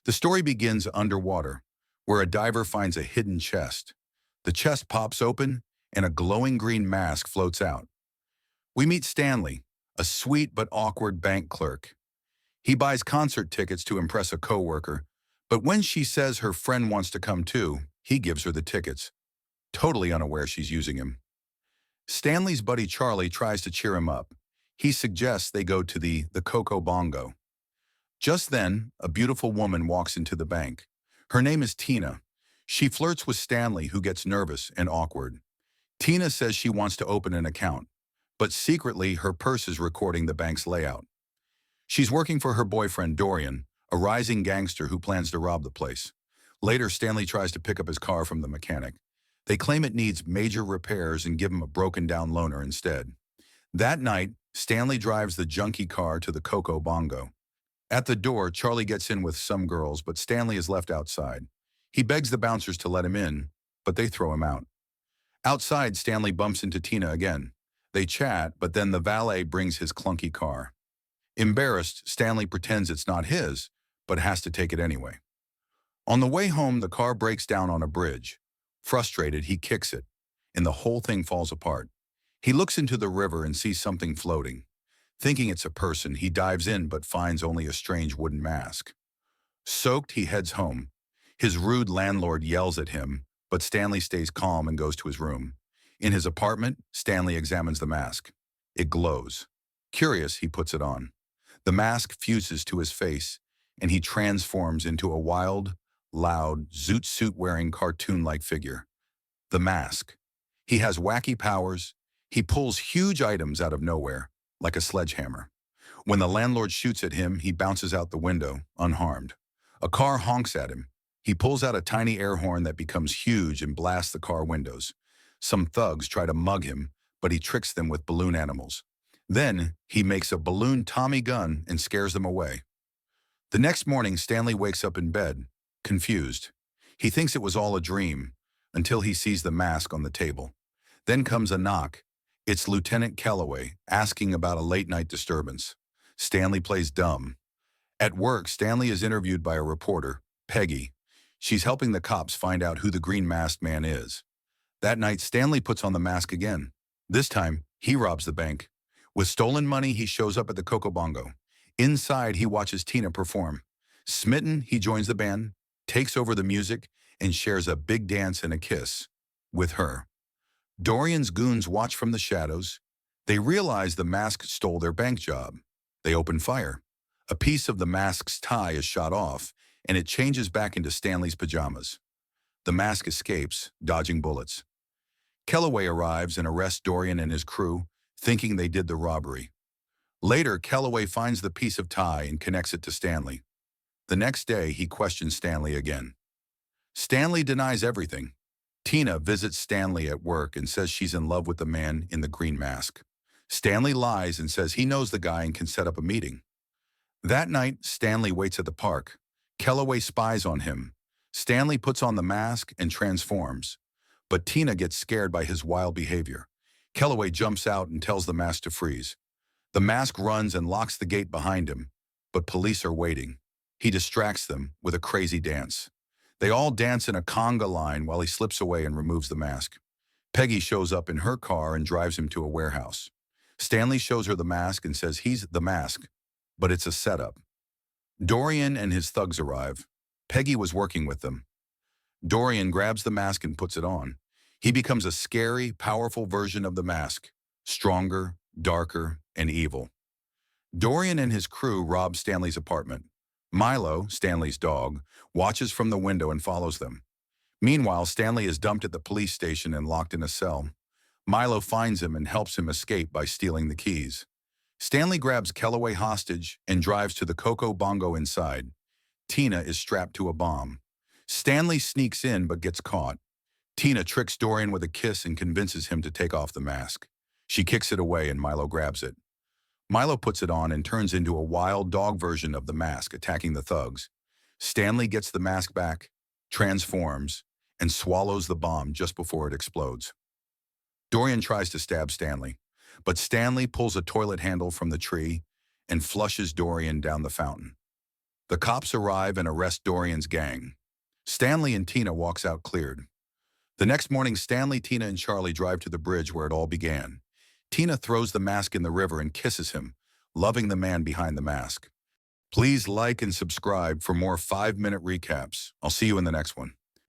The story begins underwater, where a diver finds a hidden chest. The chest pops open, and a glowing green mask floats out. We meet Stanley, a sweet but awkward bank clerk. He buys concert tickets to impress a coworker, but when she says her friend wants to come too, he gives her the tickets, totally unaware she's using him. Stanley's buddy Charlie tries to cheer him up. He suggests they go to the Coco Bongo. Just then, a beautiful woman walks into the bank. Her name is Tina. She flirts with Stanley, who gets nervous and awkward. Tina says she wants to open an account, but secretly her purse is recording the bank's layout. She's working for her boyfriend Dorian, a rising gangster who plans to rob the place. Later, Stanley tries to pick up his car from the mechanic. They claim it needs major repairs and give him a broken-down loaner instead. That night, Stanley drives the junky car to the Coco Bongo. At the door, Charlie gets in with some girls, but Stanley is left outside. He begs the bouncers to let him in, but they throw him out. Outside, Stanley bumps into Tina again. They chat, but then the valet brings his clunky car. Embarrassed, Stanley pretends it's not his, but has to take it anyway. On the way home, the car breaks down on a bridge. Frustrated, he kicks it, and the whole thing falls apart. He looks into the river and sees something floating. Thinking it's a person, he dives in but finds only a strange wooden mask. Soaked, he heads home. His rude landlord yells at him, but Stanley stays calm and goes to his room. In his apartment, Stanley examines the mask. It glows. Curious, he puts it on. The mask fuses to his face, and he transforms into a wild, loud, zoot suit-wearing cartoon-like figure. The Mask. He has wacky powers. He pulls huge items out of nowhere, like a sledgehammer. When the landlord shoots at him, he bounces out the window, unharmed. A car honks at him. He pulls out a tiny air horn that becomes huge and blasts the car windows. Some thugs try to mug him, but he tricks them with balloon animals. Then, he makes a balloon Tommy gun and scares them away. The next morning, Stanley wakes up in bed, confused. He thinks it was all a dream, until he sees the mask on the table. Then comes a knock. It's Lieutenant Kellaway, asking about a late-night disturbance. Stanley plays dumb. At work, Stanley is interviewed by a reporter, Peggy. She's helping the cops find out who the green masked man is. That night, Stanley puts on the mask again. This time, he robs the bank. With stolen money, he shows up at the Coco Bongo. Inside, he watches Tina perform. Smitten, he joins the band, takes over the music, and shares a big dance and a kiss with her. Dorian's goons watch from the shadows. They realize the mask stole their bank job. They open fire. A piece of the mask's tie is shot off, and it changes back into Stanley's pajamas. The mask escapes, dodging bullets. Kellaway arrives and arrests Dorian and his crew, thinking they did the robbery. Later, Kellaway finds the piece of tie and connects it to Stanley. The next day, he questions Stanley again. Stanley denies everything. Tina visits Stanley at work and says she's in love with the man in the green mask. Stanley lies and says he knows the guy and can set up a meeting. That night, Stanley waits at the park. Kellaway spies on him. Stanley puts on the mask and transforms. But Tina gets scared by his wild behavior. Kellaway jumps out and tells the mask to freeze. The mask runs and locks the gate behind him, but police are waiting. He distracts them with a crazy dance. They all dance in a conga line while he slips away and removes the mask. Peggy shows up in her car and drives him to a warehouse. Stanley shows her the mask and says he's the mask, but it's a setup. Dorian and his thugs arrive. Peggy was working with them. Dorian grabs the mask and puts it on. He becomes a scary, powerful version of the mask, stronger, darker, and evil. Dorian and his crew rob Stanley's apartment. Milo, Stanley's dog, watches from the window and follows them. Meanwhile, Stanley is dumped at the police station and locked in a cell. Milo finds him and helps him escape by stealing the keys. Stanley grabs Kellaway hostage and drives to the Coco Bongo inside. Tina is strapped to a bomb. Stanley sneaks in but gets caught. Tina tricks Dorian with a kiss and convinces him to take off the mask. She kicks it away and Milo grabs it. Milo puts it on and turns into a wild dog version of the mask, attacking the thugs. Stanley gets the mask back, transforms, and swallows the bomb just before it explodes. Dorian tries to stab Stanley, but Stanley pulls a toilet handle from the tree and flushes Dorian down the fountain. The cops arrive and arrest Dorian's gang. Stanley and Tina walks out cleared. The next morning, Stanley, Tina, and Charlie drive to the bridge where it all began. Tina throws the mask in the river and kisses him, loving the man behind the mask. Please like and subscribe for more 5-minute recaps. I'll see you in the next one.